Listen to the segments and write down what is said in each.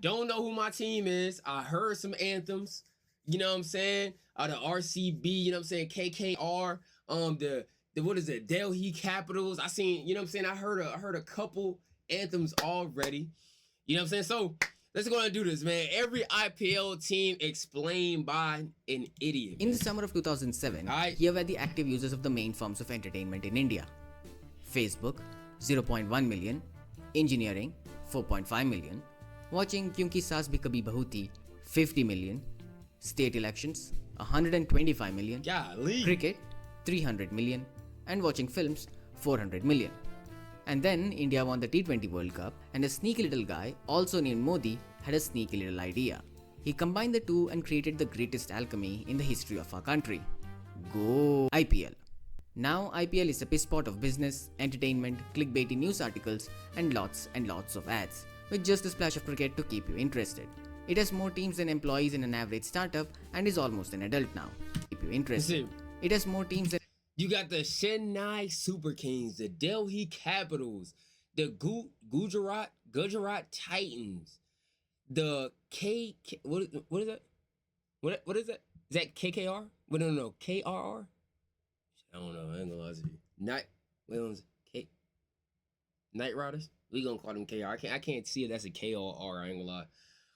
Don't know who my team is. I heard some anthems. You know what I'm saying? The RCB. You know what I'm saying? KKR. The what is it? Delhi Capitals. I seen. You know what I'm saying? I heard a couple anthems already. You know what I'm saying? So let's go ahead and do this, man. Every IPL team explained by an idiot. In the summer of 2007, here were the active users of the main forms of entertainment in India. Facebook, 0.1 million. Engineering, 4.5 million. Watching Kyunki Saas Bhi Kabhi Bahu Thi, 50 million. State elections, 125 million. Golly. Cricket, 300 million. And watching films, 400 million. And then India won the T20 World Cup, and a sneaky little guy, also named Modi, had a sneaky little idea. He combined the two and created the greatest alchemy in the history of our country. Go IPL. Now IPL is a piss pot of business, entertainment, clickbaity news articles, and lots of ads, with just a splash of cricket to keep you interested. It has more teams than employees in an average startup and is almost an adult now. Keep you interested. It has more teams than... You got the Chennai Super Kings, the Delhi Capitals, the Gujarat Titans, the what is that? What is that? Is that KKR? No, KRR? I don't know. I ain't gonna lie to you. Night Riders? We gonna call them KR. I can't see it. That's a KR. I ain't gonna lie.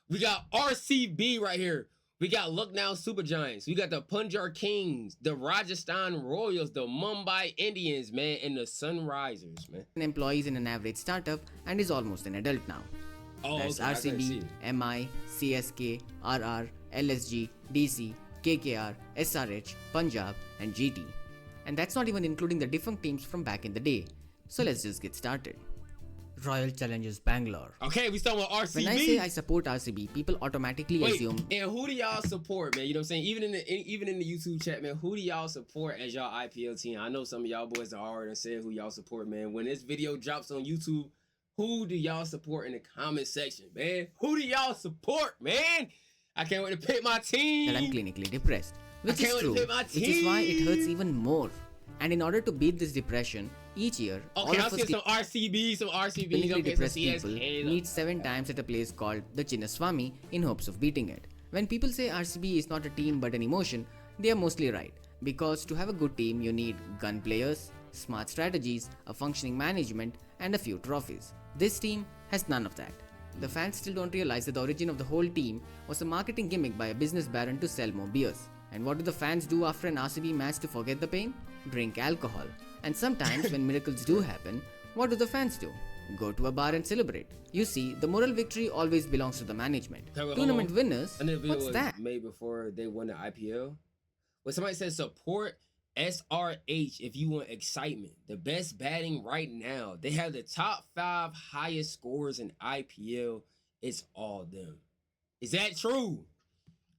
We got RCB right here. We got Lucknow Super Giants. We got the Punjab Kings, the Rajasthan Royals, the Mumbai Indians, man, and the Sunrisers, man. Employees in an average startup and is almost an adult now. That's okay, RCB, MI, CSK, RR, LSG, DC, KKR, SRH, Punjab, and GT. And that's not even including the defunct teams from back in the day. So let's just get started. Royal Challengers Bangalore. Okay, we start with RCB. When I say I support RCB, people automatically assume. And who do y'all support, man? You know what I'm saying? Even in the YouTube chat, man, who do y'all support as y'all IPL team? I know some of y'all boys are already saying who y'all support, man. When this video drops on YouTube, who do y'all support in the comment section, man? Who do y'all support, man? I can't wait to pick my team. That I'm clinically depressed, which is true, which is why it hurts even more. And in order to beat this depression, each year, all of us some RCB. Clinically depressed people meet 7 times at a place called the Chinnaswamy in hopes of beating it. When people say RCB is not a team but an emotion, they are mostly right. Because to have a good team, you need gun players, smart strategies, a functioning management, and a few trophies. This team has none of that. The fans still don't realize that the origin of the whole team was a marketing gimmick by a business baron to sell more beers. And what do the fans do after an RCB match to forget the pain? Drink alcohol. And sometimes when miracles do happen, what do the fans do? Go to a bar and celebrate. You see, the moral victory always belongs to the management. Tournament winners, what's that? Made before they won the IPL. Well, somebody said support SRH if you want excitement. The best batting right now. They have the top 5 highest scorers in IPL. It's all them. Is that true?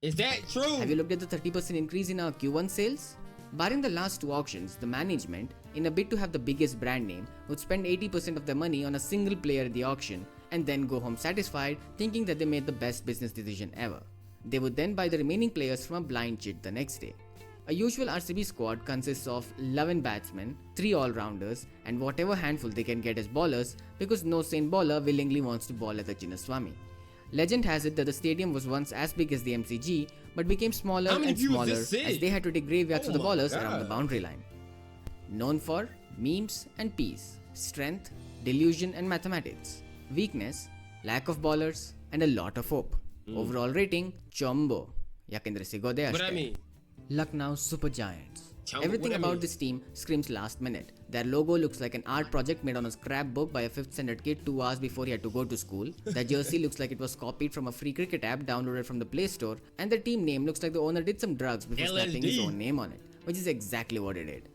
Is that true? Have you looked at the 30% increase in our Q1 sales? Barring the last 2 auctions, the management, in a bid to have the biggest brand name, would spend 80% of their money on a single player at the auction and then go home satisfied, thinking that they made the best business decision ever. They would then buy the remaining players from a blind chit the next day. A usual RCB squad consists of 11 batsmen, 3 all-rounders, and whatever handful they can get as bowlers, because no sane bowler willingly wants to bowl at the Chinnaswamy. Legend has it that the stadium was once as big as the MCG, but became smaller and smaller as they had to dig graveyards for the bowlers around the boundary line. Known for memes and peace, strength, delusion and mathematics, weakness, lack of bowlers, and a lot of hope. Overall rating, Chombo. Yakendra Sigode What I mean? Lucknow Super Giants. Everything about this team screams last minute. Their logo looks like an art project made on a scrapbook by a 5th standard kid 2 hours before he had to go to school. Their jersey looks like it was copied from a free cricket app downloaded from the Play Store. And the team name looks like the owner did some drugs before slapping his own name on it. Which is exactly what it did.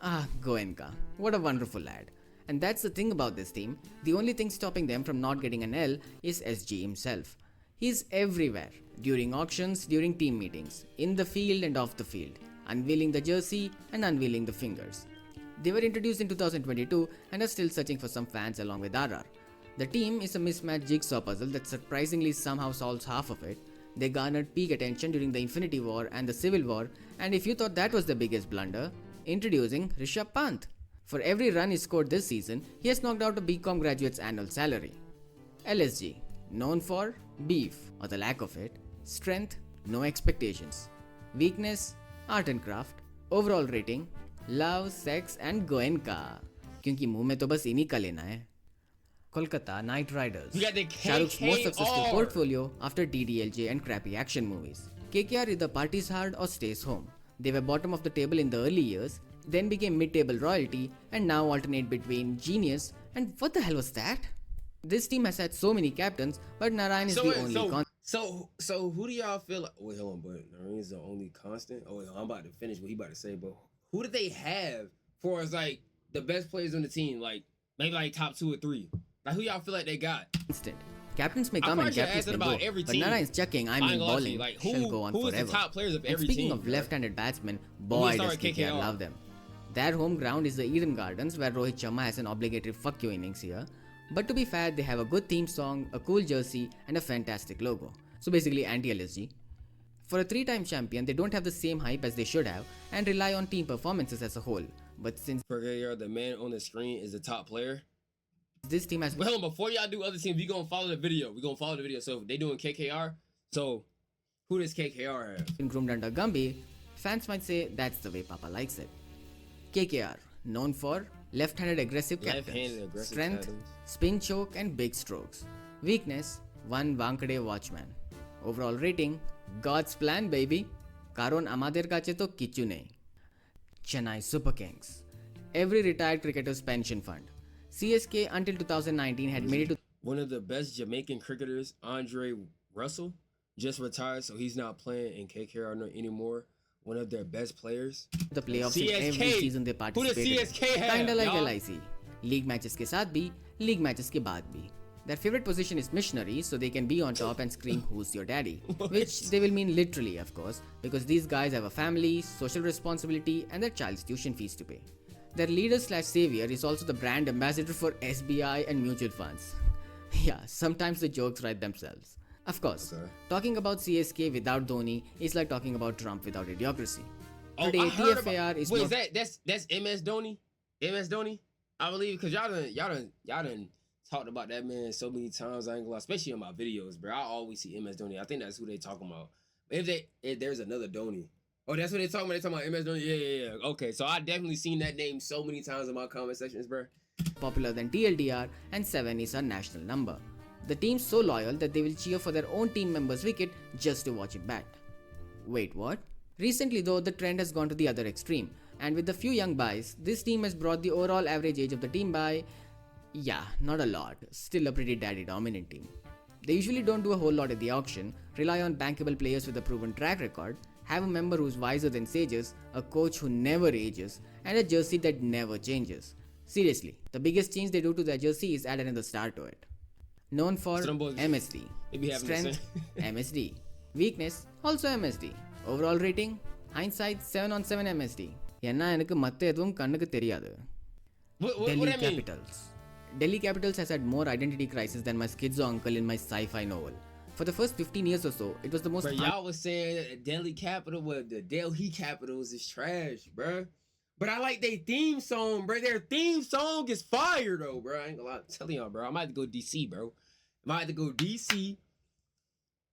Ah, Goenka. What a wonderful lad. And that's the thing about this team. The only thing stopping them from not getting an L is SG himself. He's everywhere. During auctions, during team meetings, in the field and off the field. Unveiling the jersey and unveiling the fingers. They were introduced in 2022 and are still searching for some fans along with RR. The team is a mismatched jigsaw puzzle that surprisingly somehow solves half of it. They garnered peak attention during the Infinity War and the Civil War, and if you thought that was the biggest blunder, introducing Rishabh Pant. For every run he scored this season, he has knocked out a BCom graduate's annual salary. LSG. Known for beef or the lack of it. Strength, no expectations. Weakness, art and craft. Overall rating, love, sex and goenka. क्योंकि मुंह में तो बस इन्हीं का लेना है. Kolkata Knight Riders. You got the Shah Rukh's most successful KKR. portfolio after DDLJ and crappy action movies. KKR either parties hard or stays home. They were bottom of the table in the early years, then became mid-table royalty, and now alternate between genius and what the hell was that? This team has had so many captains, but Narayan is the only constant. So who do y'all feel like? Wait, hold on, but Narayan is the only constant. Oh, wait, I'm about to finish what he about to say, but who do they have for as like the best players on the team? Like maybe like top 2 or 3. Like who y'all feel like they got? Captains may come and captains may go, but Narayan's chucking, I mean bowling, like, shall go on who forever. Is the top players of and every speaking team, of left-handed batsmen, boy does KKR love them. Their home ground is the Eden Gardens, where Rohit Sharma has an obligatory fuck you innings here. But to be fair, they have a good theme song, a cool jersey, and a fantastic logo. So basically anti-LSG. For a 3-time champion, they don't have the same hype as they should have and rely on team performances as a whole. But since for KKR, the man on the screen is the top player. This team has... Well, before y'all do other teams, we gonna follow the video. So if they doing KKR, so who does KKR have? been groomed under Gumby, fans might say that's the way Papa likes it. KKR, known for left-handed aggressive captains, strength, spin choke and big strokes. Weakness, one Wankade watchman. Overall rating, God's plan baby. Karon amader kache to kichu nei. Chennai Super Kings. Every retired cricketer's pension fund. CSK until 2019 had made it to one of the best Jamaican cricketers, Andre Russell, just retired, so he's not playing in KKR anymore. One of their best players. The playoffs in every season they participated. Who does CSK have? Kinda like LIC. League matches ke saath bhi, league matches ke baad bhi. Their favorite position is missionary, so they can be on top and scream who's your daddy. Which they will mean literally, of course, because these guys have a family, social responsibility and their child's tuition fees to pay. Their leader/savior is also the brand ambassador for SBI and mutual funds. Yeah, sometimes the jokes write themselves. Of course, talking about CSK without Dhoni is like talking about Trump without idiocracy. Today, TFAR is not... that's MS Dhoni? MS Dhoni? I believe, because y'all done talked about that man so many times, I ain't gonna lie, especially in my videos, bro. I always see MS Dhoni. I think that's who they talking about. If there's another Dhoni. Oh, that's what they talking about? They talking about MS Dhoni? Yeah. Okay, so I definitely seen that name so many times in my comment sections, bro. Popular than TLDR, and 7 is our national number. The team's so loyal that they will cheer for their own team member's wicket just to watch it bat. Wait, what? Recently though, the trend has gone to the other extreme, and with the few young buys, this team has brought the overall average age of the team by... yeah, not a lot, still a pretty daddy dominant team. They usually don't do a whole lot at the auction, rely on bankable players with a proven track record, have a member who's wiser than sages, a coach who never ages, and a jersey that never changes. Seriously, the biggest change they do to their jersey is add another star to it. Known for MSD. Strength, MSD. Weakness, also MSD. Overall rating, hindsight 7 on 7 MSD. Yenna enakku matte edhum kannukku theriyadu. Delhi Capitals. Delhi Capitals has had more identity crisis than my schizo uncle in my sci-fi novel. For the first 15 years or so, it was the most... Bro, y'all was saying Delhi Capital, well, the Delhi Capitals is trash, bro. But I like their theme song, bro. Their theme song is fire, though, bro. I ain't gonna lie. I'm telling y'all, bro. I might have to go DC, bro. I might have to go DC.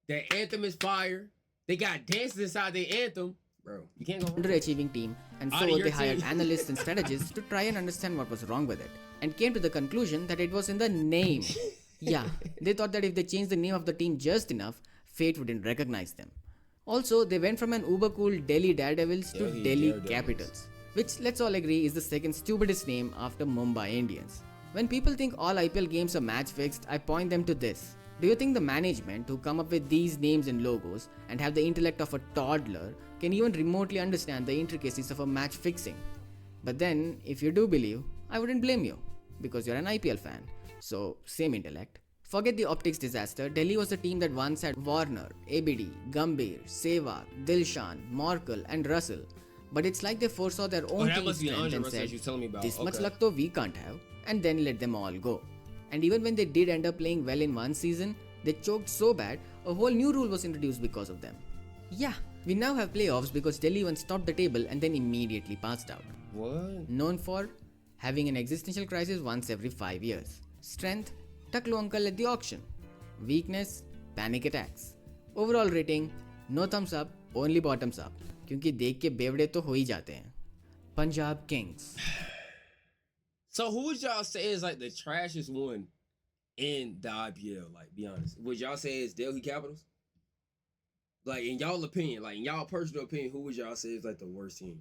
Their anthem is fire. They got dances inside their anthem. Bro, you can't go wrong. Underachieving team, and so they hired analysts and strategists to try and understand what was wrong with it, and came to the conclusion that it was in the name. Yeah, they thought that if they changed the name of the team just enough, fate wouldn't recognize them. Also, they went from an uber cool Delhi Daredevils to Delhi Capitals, which let's all agree is the second stupidest name after Mumbai Indians. When people think all IPL games are match fixed, I point them to this. Do you think the management who come up with these names and logos and have the intellect of a toddler can even remotely understand the intricacies of a match fixing? But then, if you do believe, I wouldn't blame you, because you're an IPL fan. So, same intellect. Forget the optics disaster, Delhi was a team that once had Warner, ABD, Gambhir, Sehwag, Dilshan, Morkel and Russell. But it's like they foresaw their own team strength and said, this much luck though we can't have, and then let them all go. And even when they did end up playing well in one season, they choked so bad, a whole new rule was introduced because of them. Yeah, we now have playoffs because Delhi once topped the table and then immediately passed out. What? Known for having an existential crisis once every 5 years. Strength, Taklu uncle at the auction. weakness, panic attacks. Overall rating, no thumbs up, only bottoms up. क्योंकि देख के बेवड़े तो हो ही जाते हैं. Punjab Kings. So who would y'all say is like the trashiest one in the IPL? Like, be honest. Would y'all say it's Delhi Capitals? Like, in y'all opinion, like in y'all personal opinion, who would y'all say is like the worst team?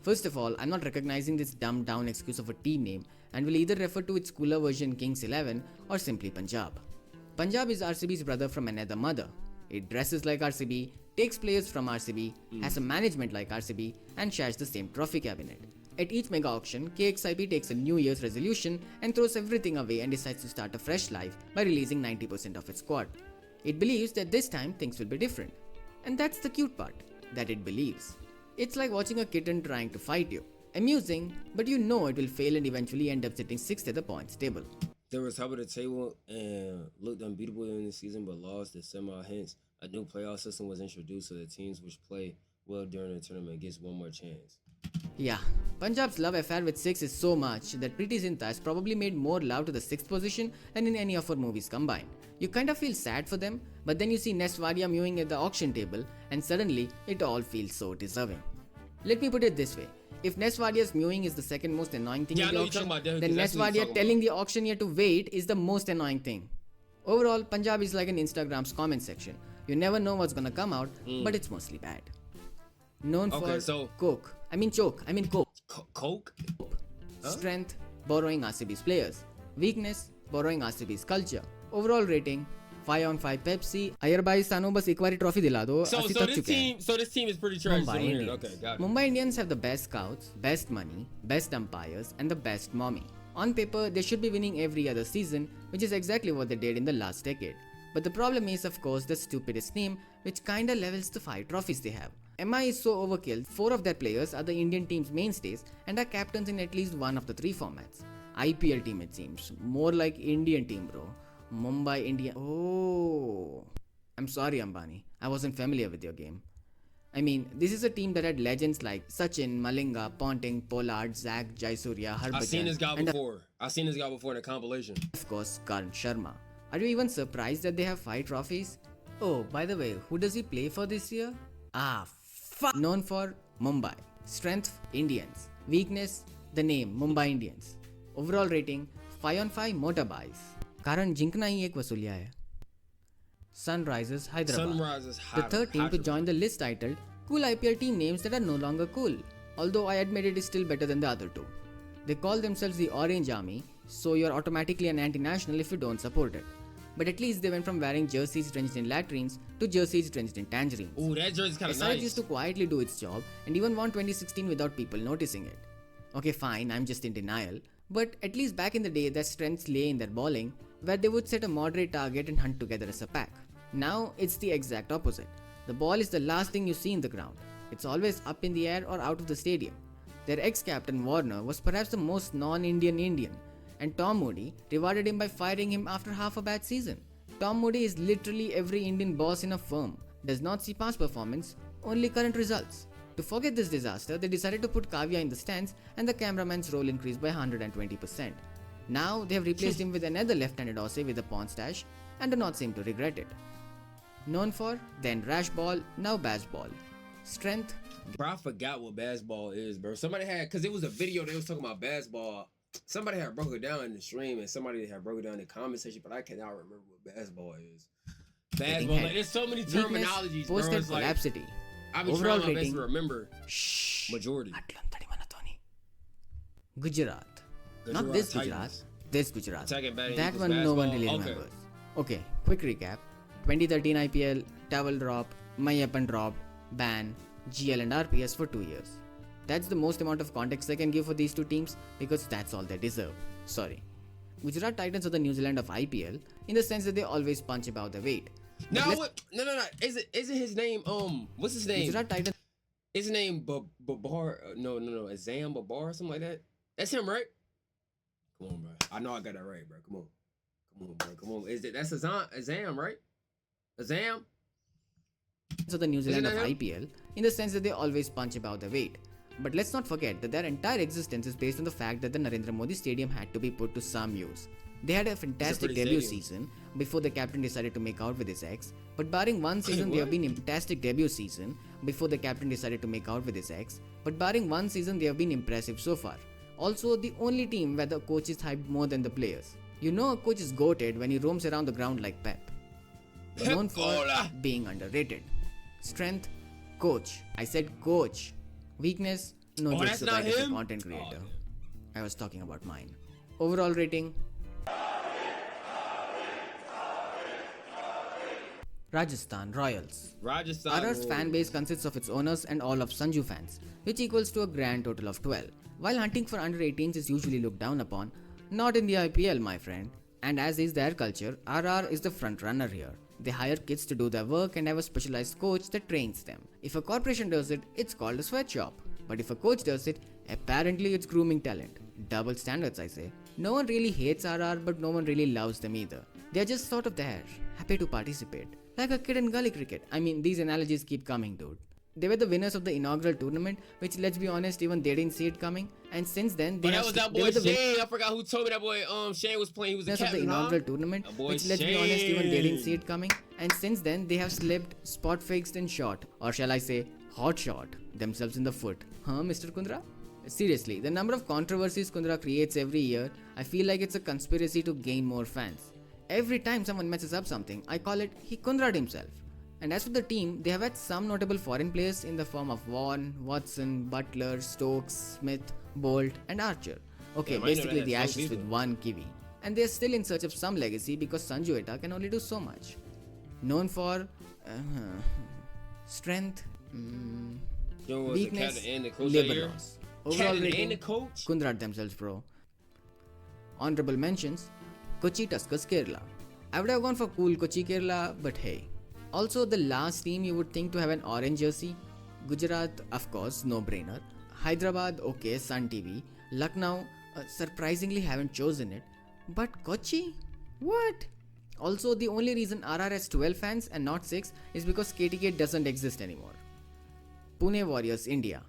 First of all, I'm not recognizing this dumbed down excuse of a team name and will either refer to its cooler version Kings 11 or simply Punjab. Punjab is RCB's brother from another mother. It dresses like RCB, takes players from RCB, has a management like RCB, and shares the same trophy cabinet. At each mega auction, KXIP takes a New Year's resolution and throws everything away and decides to start a fresh life by releasing 90% of its squad. It believes that this time things will be different. And that's the cute part, that it believes. It's like watching a kitten trying to fight you. Amusing, but you know it will fail and eventually end up sitting 6th at the points table. They were top of the table and looked unbeatable in the season but lost the semi. Hence, a new playoff system was introduced so the teams which play well during the tournament gets one more chance. Yeah, Punjab's love affair with 6 is so much that Preeti Zinta has probably made more love to the 6th position than in any of her movies combined. You kind of feel sad for them, but then you see Neswadia mewing at the auction table and suddenly it all feels so deserving. Let me put it this way. If Neswadia's mewing is the second most annoying thing in the auction, then Neswadia telling the auctioneer to wait is the most annoying thing. Overall, Punjab is like an Instagram's comment section. You never know what's gonna come out, but it's mostly bad. Known for choke. Coke? Strength, borrowing RCB's players. Weakness, borrowing RCB's culture. Overall rating, 5 on 5 Pepsi. Iyer भाई सानों बस एक बारी trophy दिला दो. So this team is pretty trash. Mumbai Indians. Okay, got it. Mumbai Indians have the best scouts, best money, best umpires, and the best mommy. On paper, they should be winning every other season, which is exactly what they did in the last decade. But the problem is, of course, the stupidest team, which kinda levels the 5 trophies they have. MI is so overkill, 4 of their players are the Indian team's mainstays and are captains in at least one of the 3 formats. IPL team it seems, more like Indian team bro. Mumbai Indians. Oh, I'm sorry Ambani, I wasn't familiar with your game. I mean, this is a team that had legends like Sachin, Malinga, Ponting, Pollard, Zach, Jaisurya, Harbhajan. I've seen this guy before. In a compilation. Of course, Karan Sharma. Are you even surprised that they have 5 trophies? Oh, by the way, who does he play for this year? Fuck. Known for Mumbai. Strength, Indians. Weakness, the name, Mumbai Indians. Overall rating, 5 on 5 motorbikes. कारण जिंकना ही एक वसूलिया है. Sunrisers Hyderabad. The third team to join the list titled Cool IPL team names that are no longer cool. Although I admit it is still better than the other 2. They call themselves the Orange Army, so you're automatically an anti-national if you don't support it. But at least they went from wearing jerseys drenched in latrines to jerseys drenched in tangerines. Ooh, that jersey's kind of nice. SRH used to quietly do its job and even won 2016 without people noticing it. Okay fine, I'm just in denial. But at least back in the day their strengths lay in their bowling, where they would set a moderate target and hunt together as a pack. Now it's the exact opposite. The ball is the last thing you see in the ground. It's always up in the air or out of the stadium. Their ex-captain Warner was perhaps the most non-Indian Indian, and Tom Moody rewarded him by firing him after half a bad season. Tom Moody is literally every Indian boss in a firm, does not see past performance, only current results. To forget this disaster, they decided to put Kavya in the stands and the cameraman's role increased by 120%. Now they have replaced him with another left-handed Aussie with a pawn stash and do not seem to regret it. Known for then rash ball, now bash ball. Strength. Bro, I forgot what basketball is, bro. Somebody had, because it was a video they was talking about basketball. Somebody had broke it down in the stream and somebody had broke it down in the comment section, but I cannot remember what basketball is. Basketball, like, there's so many terminologies, bro. It's like, I've been trying my best to remember majority. Gujarat. Not this Titans. Gujarat, this Gujarat. That one basketball. No one really remembers. Okay, quick recap. 2013 IPL, towel drop, Mayappan drop, ban, GL and RPS for 2 years. That's the most amount of context I can give for these 2 teams because that's all they deserve. Sorry. Gujarat Titans are the New Zealand of IPL in the sense that they always punch above their weight. No. Isn't his name what's his name? Gujarat Titans. Is his name Babar? No. Azam Babar or something like that. That's him, right? Come on, bro. I know I got that right, bro. Come on, bro. Come on. That's Azam, right? Azam. So the New Zealand of IPL in the sense that they always punch above their weight. But let's not forget that their entire existence is based on the fact that the Narendra Modi Stadium had to be put to some use. They had a fantastic pretty debut stadium. season before the captain decided to make out with his ex. But barring one season, they have what? been fantastic debut season before the captain decided to make out with his ex. But barring one season, they have been impressive so far. Also, the only team where the coach is hyped more than the players. You know a coach is goated when he roams around the ground like Pep. Known for Hola. being underrated. Strength, coach. I said coach. Weakness, no Oh, jokes that's not as a him? content creator. Oh, I was talking about mine. Overall rating, Rajasthan Royals. Rajasthan RR's fan Royals. base consists of its owners and all of Sanju fans, which equals to a grand total of 12. While hunting for under 18s is usually looked down upon, not in the IPL, my friend. And as is their culture, RR is the front runner here. They hire kids to do their work and have a specialized coach that trains them. If a corporation does it, it's called a sweatshop. But if a coach does it, apparently it's grooming talent. Double standards, I say. No one really hates RR, but no one really loves them either. They're just sort of there, happy to participate. Like a kid in gully cricket. I mean, these analogies keep coming, dude. They were the winners of the inaugural tournament, which, let's be honest, even they didn't see it coming. And since then, they But have that was that they boy were the Shane. I forgot who told me that boy Shane was playing. He was a winners of the captain, inaugural huh? tournament, That boy which, let's be honest, even they didn't see Shane. it coming. And since then, they have slipped, spot fixed, and shot, or shall I say, hot shot themselves in the foot. Huh, Mr. Kundra? Seriously, the number of controversies Kundra creates every year, I feel like it's a conspiracy to gain more fans. Every time someone messes up something, I call it he Kundra'd himself. And as for the team, they have had some notable foreign players in the form of Vaughan, Watson, Butler, Stokes, Smith, Bolt, and Archer. Okay, Damn, I didn't know basically they the had Stokes Ashes with either. one kiwi. And they are still in search of some legacy because Sanju Eta can only do so much. Known for strength, You know, was the weakness, captain and the coach that labor year? loss. Overall Captain rating, and the coach? Kundra'd themselves, bro. Honorable mentions, Kochi Tuskers Kerala. I would have gone for cool Kochi Kerala, but hey. Also, the last team you would think to have an orange jersey. Gujarat, of course, no brainer. Hyderabad, okay, Sun TV. Lucknow, surprisingly haven't chosen it. But Kochi? What? Also, the only reason RR has 12 fans and not 6 is because KTK doesn't exist anymore. Pune Warriors, India.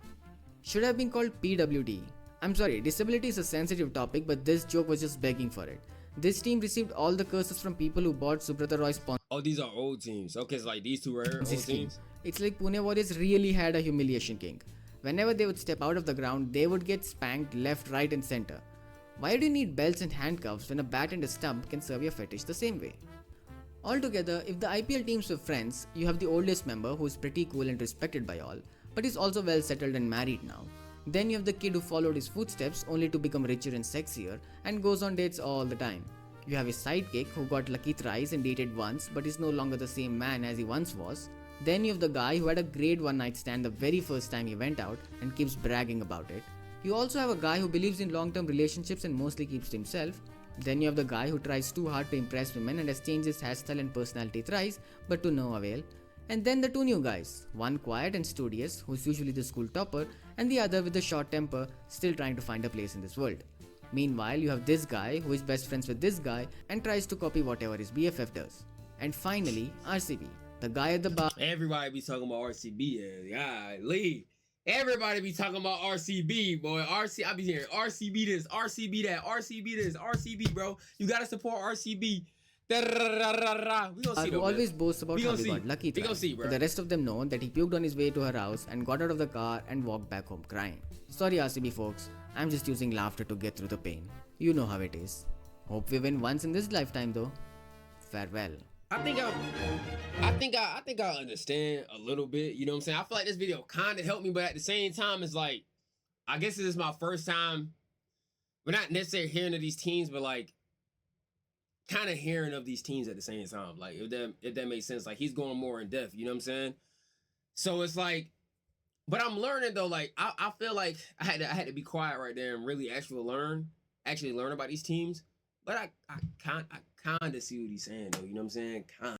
Should have been called PWD. I'm sorry, disability is a sensitive topic, but this joke was just begging for it. This team received all the curses from people who bought Subrata Roy's Oh, these are old teams. Okay, so like these two right here, old Ponzi teams. schemes. It's like Pune Warriors really had a humiliation king. Whenever they would step out of the ground, they would get spanked left, right, and center. Why do you need belts and handcuffs when a bat and a stump can serve your fetish the same way? Altogether, if the IPL teams were friends, you have the oldest member who is pretty cool and respected by all, but is also well settled and married now. Then you have the kid who followed his footsteps only to become richer and sexier and goes on dates all the time. You have his sidekick who got lucky thrice and dated once but is no longer the same man as he once was. Then you have the guy who had a great one night stand the very first time he went out and keeps bragging about it. You also have a guy who believes in long term relationships and mostly keeps to himself. Then you have the guy who tries too hard to impress women and has changed his hairstyle and personality thrice, but to no avail. And then the two new guys, one quiet and studious, who's usually the school topper, and the other with a short temper, still trying to find a place in this world. Meanwhile, you have this guy who is best friends with this guy and tries to copy whatever his BFF does. And finally, RCB, the guy at the bar. Everybody be talking about RCB. Yeah, Lee. Everybody be talking about RCB, boy. I be hearing RCB this, RCB that, RCB this, RCB, bro. You gotta support RCB. We gonna see Who though, always man. boasts about We how gonna he see. got lucky We gonna thrice, see, bro. but the rest of them know that he puked on his way to her house and got out of the car and walked back home crying. Sorry RCB folks, I'm just using laughter to get through the pain. You know how it is. Hope we win once in this lifetime though. Farewell. I think I understand a little bit. You know what I'm saying? I feel like this video kind of helped me, but at the same time, it's like, I guess this is my first time. We're not necessarily hearing of these teams, but like, kind of hearing of these teams at the same time. Like, if that makes sense. Like, he's going more in depth. You know what I'm saying? So it's like, but I'm learning though. Like, I feel like I had to be quiet right there and really actually learn about these teams. But I kind of see what he's saying though. You know what I'm saying? Kind.